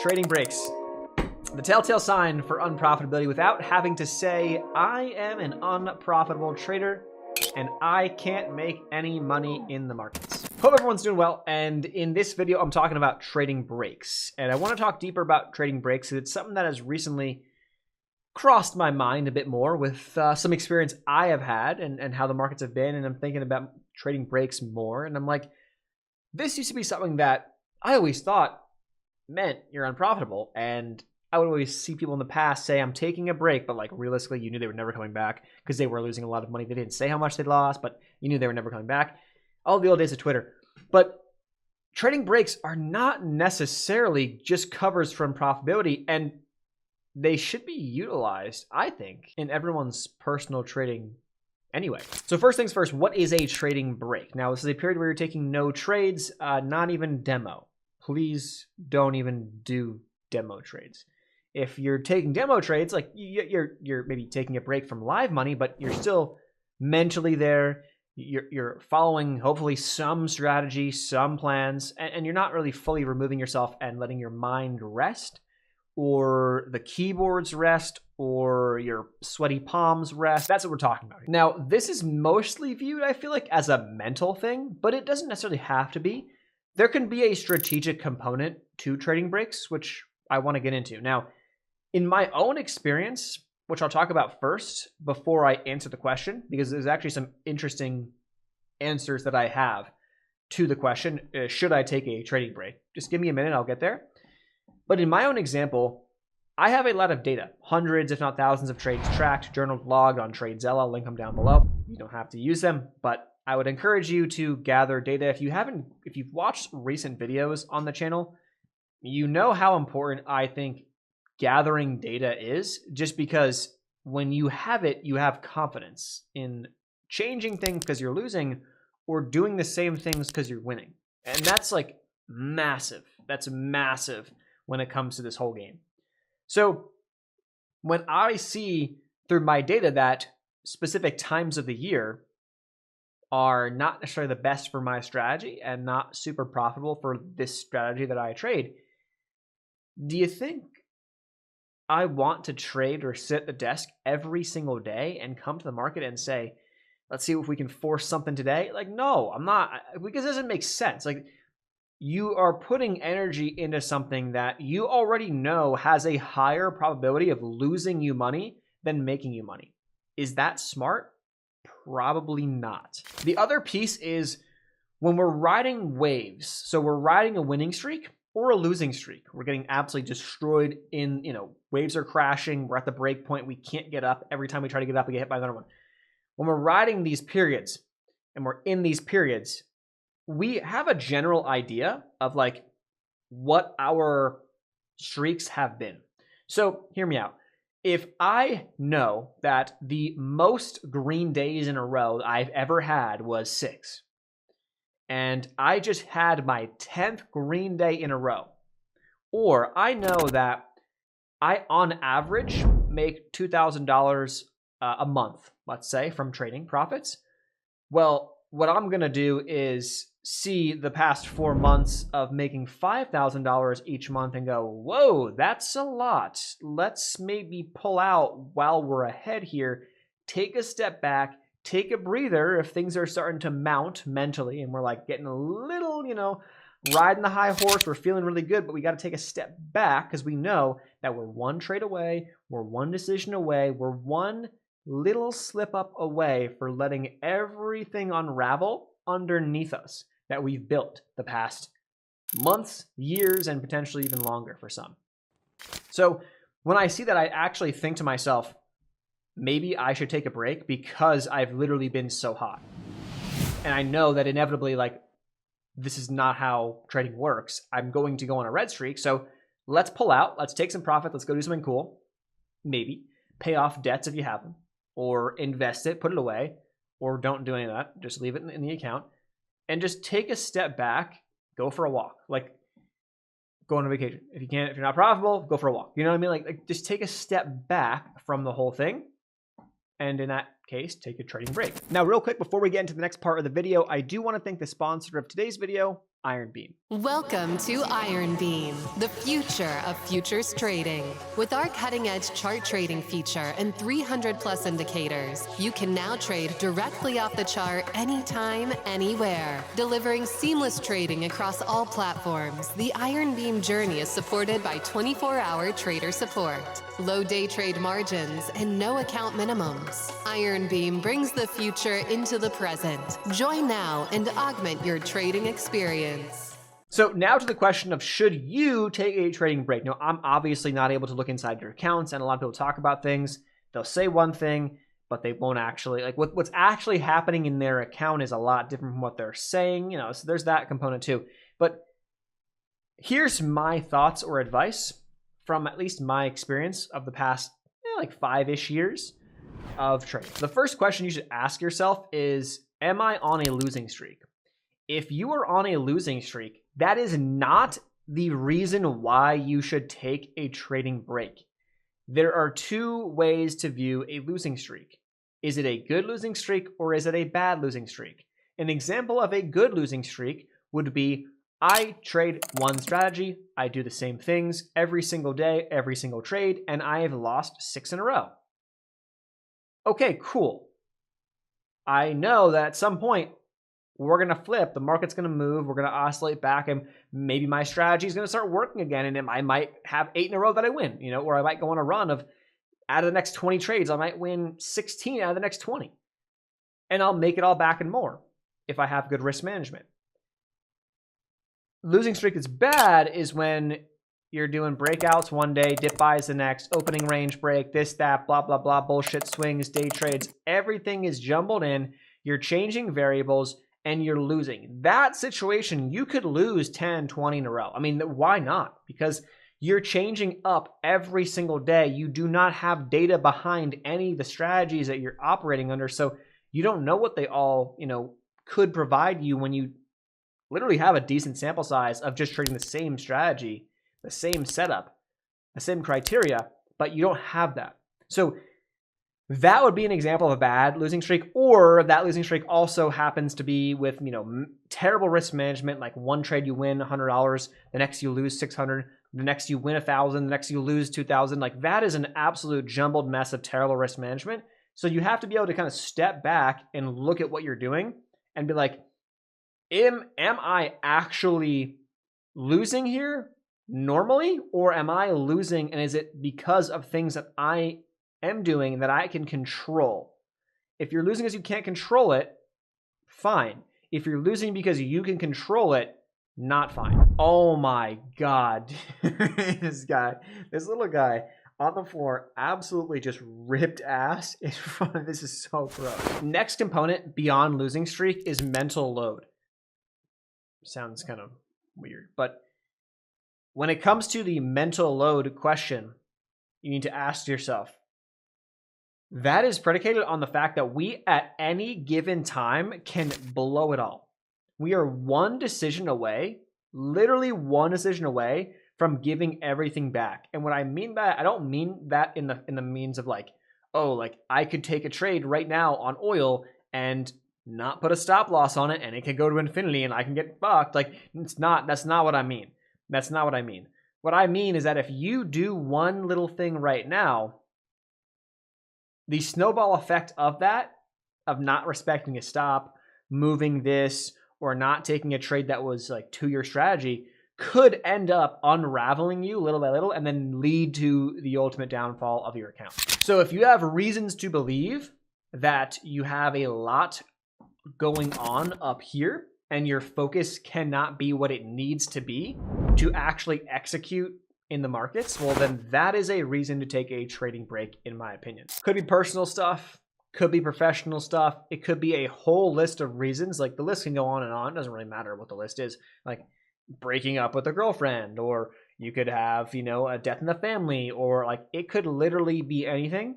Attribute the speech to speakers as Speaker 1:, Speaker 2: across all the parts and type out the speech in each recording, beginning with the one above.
Speaker 1: Trading breaks. The telltale sign for unprofitability without having to say, I am an unprofitable trader and I can't make any money in the markets. Hope everyone's doing well, and in this video I'm talking about trading breaks. And I want to talk deeper about trading breaks because it's something that has recently crossed my mind a bit more with some experience I have had and how the markets have been, and I'm thinking about trading breaks more, and I'm like, this used to be something that I always thought meant you're unprofitable, and I would always see people in the past say I'm taking a break, but like realistically you knew they were never coming back because they were losing a lot of money. They didn't say how much they lost, but you knew they were never coming back. All the old days of Twitter. But trading breaks are not necessarily just covers from profitability, and they should be utilized, I think, in everyone's personal trading anyway. So first things first, what is a trading break? Now, this is a period where you're taking no trades, not even demo. Please don't even do demo trades. If you're taking demo trades, like you're maybe taking a break from live money, but you're still mentally there. You're following hopefully some strategy, some plans, and you're not really fully removing yourself and letting your mind rest, or the keyboards rest, or your sweaty palms rest. That's what we're talking about here. Now, this is mostly viewed, I feel like, as a mental thing, but it doesn't necessarily have to be. There can be a strategic component to trading breaks, which I want to get into. Now, in my own experience, which I'll talk about first before I answer the question, because there's actually some interesting answers that I have to the question, should I take a trading break? Just give me a minute, I'll get there. But in my own example, I have a lot of data, hundreds if not thousands of trades tracked, journaled, logged on TradeZella, link them down below. You don't have to use them, but I would encourage you to gather data. If you've watched recent videos on the channel, you know how important I think gathering data is, just because when you have it, you have confidence in changing things because you're losing or doing the same things because you're winning. And that's like massive. That's massive when it comes to this whole game. So when I see through my data that specific times of the year are not necessarily the best for my strategy and not super profitable for this strategy that I trade, do you think I want to trade or sit at the desk every single day and come to the market and say, let's see if we can force something today? Like, no, I'm not, because it doesn't make sense. Like, you are putting energy into something that you already know has a higher probability of losing you money than making you money. Is that smart? Probably not. The other piece is when we're riding waves. So we're riding a winning streak or a losing streak. We're getting absolutely destroyed in, waves are crashing. We're at the break point. We can't get up. Every time we try to get up, we get hit by another one. When we're riding these periods and we're in these periods, we have a general idea of like what our streaks have been. So hear me out. If I know that the most green days in a row I've ever had was 6, and I just had my 10th green day in a row, or I know that I on average make $2,000 a month, let's say, from trading profits, well, what I'm going to do is see the past 4 months of making $5,000 each month and go, whoa, that's a lot. Let's maybe pull out while we're ahead here, take a step back, take a breather if things are starting to mount mentally and we're like getting a little, riding the high horse, we're feeling really good, but we got to take a step back because we know that we're one trade away, we're one decision away, we're one little slip up away for letting everything unravel underneath us that we've built the past months, years, and potentially even longer for some. So when I see that, I actually think to myself, maybe I should take a break because I've literally been so hot. And I know that inevitably, like, this is not how trading works. I'm going to go on a red streak. So let's pull out. Let's take some profit. Let's go do something cool. Maybe pay off debts if you have them, or invest it, put it away, or don't do any of that. Just leave it in the account and just take a step back, go for a walk. Like, go on a vacation. If you're not profitable, go for a walk. You know what I mean? Like just take a step back from the whole thing. And in that case, take a trading break. Now, real quick, before we get into the next part of the video, I do want to thank the sponsor of today's video, Iron Beam.
Speaker 2: Welcome to Iron Beam, the future of futures trading. With our cutting-edge chart trading feature and 300+ indicators, you can now trade directly off the chart anytime, anywhere. Delivering seamless trading across all platforms, the Iron Beam journey is supported by 24-hour trader support, low day trade margins, and no account minimums. Iron Beam brings the future into the present. Join now and augment your trading experience.
Speaker 1: So now to the question of, should you take a trading break? Now, I'm obviously not able to look inside your accounts, and a lot of people talk about things. They'll say one thing, but they won't actually, like what's actually happening in their account is a lot different from what they're saying, so there's that component too. But here's my thoughts or advice from at least my experience of the past like 5-ish years of trading. The first question you should ask yourself is, am I on a losing streak? If you are on a losing streak, that is not the reason why you should take a trading break. There are two ways to view a losing streak. Is it a good losing streak or is it a bad losing streak? An example of a good losing streak would be, I trade one strategy, I do the same things every single day, every single trade, and I have lost 6 in a row. Okay, cool. I know that at some point, we're going to flip, the market's going to move, we're going to oscillate back, and maybe my strategy is going to start working again, and I might have 8 in a row that I win, or I might go on a run of, out of the next 20 trades, I might win 16 out of the next 20. And I'll make it all back and more if I have good risk management. Losing streak that's bad is when you're doing breakouts one day, dip buys the next, opening range break, this, that, blah, blah, blah, bullshit swings, day trades. Everything is jumbled in. You're changing variables and you're losing. That situation, you could lose 10, 20 in a row. I mean, why not? Because you're changing up every single day. You do not have data behind any of the strategies that you're operating under. So you don't know what they all, could provide you when you literally have a decent sample size of just trading the same strategy, the same setup, the same criteria, but you don't have that. So that would be an example of a bad losing streak, or that losing streak also happens to be with, terrible risk management, like one trade you win $100, the next you lose 600, the next you win 1,000, the next you lose 2,000. Like that is an absolute jumbled mess of terrible risk management. So you have to be able to kind of step back and look at what you're doing and be like, am I actually losing here normally, or am I losing and is it because of things that I am doing that I can control? If you're losing because you can't control it, fine. If you're losing because you can control it, not fine. Oh my God. This little guy on the floor absolutely just ripped ass in front of this. Is so gross. Next component beyond losing streak is mental load. Sounds kind of weird, but when it comes to the mental load question, you need to ask yourself, that is predicated on the fact that we at any given time can blow it all. We are one decision away, literally one decision away from giving everything back. And what I mean by that, I don't mean that in the means of like, oh, like I could take a trade right now on oil and not put a stop loss on it and it can go to infinity and I can get fucked. Like that's not what I mean. That's not what I mean. What I mean is that if you do one little thing right now, the snowball effect of that, of not respecting a stop, moving this, or not taking a trade that was like to your strategy, could end up unraveling you little by little and then lead to the ultimate downfall of your account. So if you have reasons to believe that you have a lot going on up here and your focus cannot be what it needs to be to actually execute in the markets, well, then that is a reason to take a trading break, in my opinion. Could be personal stuff, could be professional stuff. It could be a whole list of reasons. Like the list can go on and on. It doesn't really matter what the list is. Like breaking up with a girlfriend, or you could have, a death in the family, or like it could literally be anything.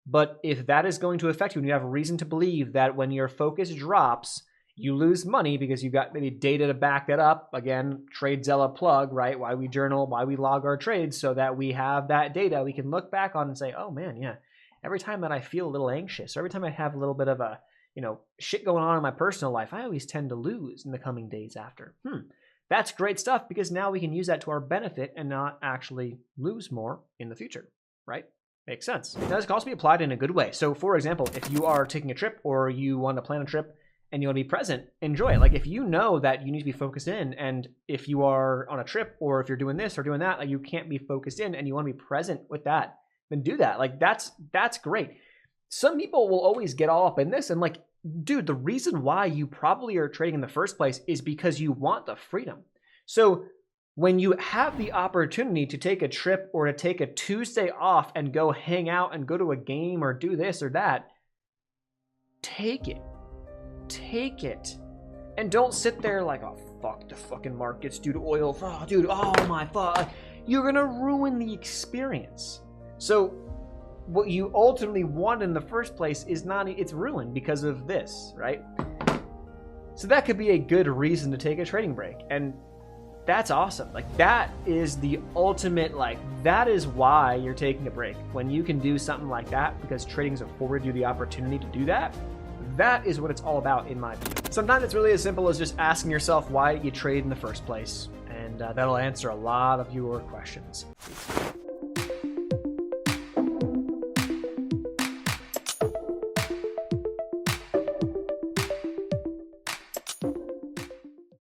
Speaker 1: But if that is going to affect you and you have reason to believe that when your focus drops, you lose money because you've got maybe data to back that up. Again, TradeZella plug, right? Why we journal, why we log our trades, so that we have that data we can look back on and say, oh man, yeah, every time that I feel a little anxious, or every time I have a little bit of a, shit going on in my personal life, I always tend to lose in the coming days after. That's great stuff, because now we can use that to our benefit and not actually lose more in the future, right? Makes sense. Now, this can also be applied in a good way. So, for example, if you are taking a trip or you want to plan a trip and you want to be present, enjoy it. Like, if you know that you need to be focused in, and if you are on a trip or if you're doing this or doing that, like, you can't be focused in and you want to be present with that, then do that. Like, that's great. Some people will always get all up in this, and like, dude, the reason why you probably are trading in the first place is because you want the freedom. So when you have the opportunity to take a trip or to take a Tuesday off and go hang out and go to a game or do this or that, take it. Take it. And don't sit there like, oh, fuck the fucking markets, dude, oil, oh, dude, oh my fuck. You're gonna ruin the experience. So what you ultimately want in the first place is it's ruined because of this, right? So that could be a good reason to take a trading break. And that's awesome. Like, that is the ultimate, like, that is why you're taking a break. When you can do something like that, because trading's afforded you the opportunity to do that, that is what it's all about, in my view. Sometimes it's really as simple as just asking yourself why you trade in the first place. And that'll answer a lot of your questions.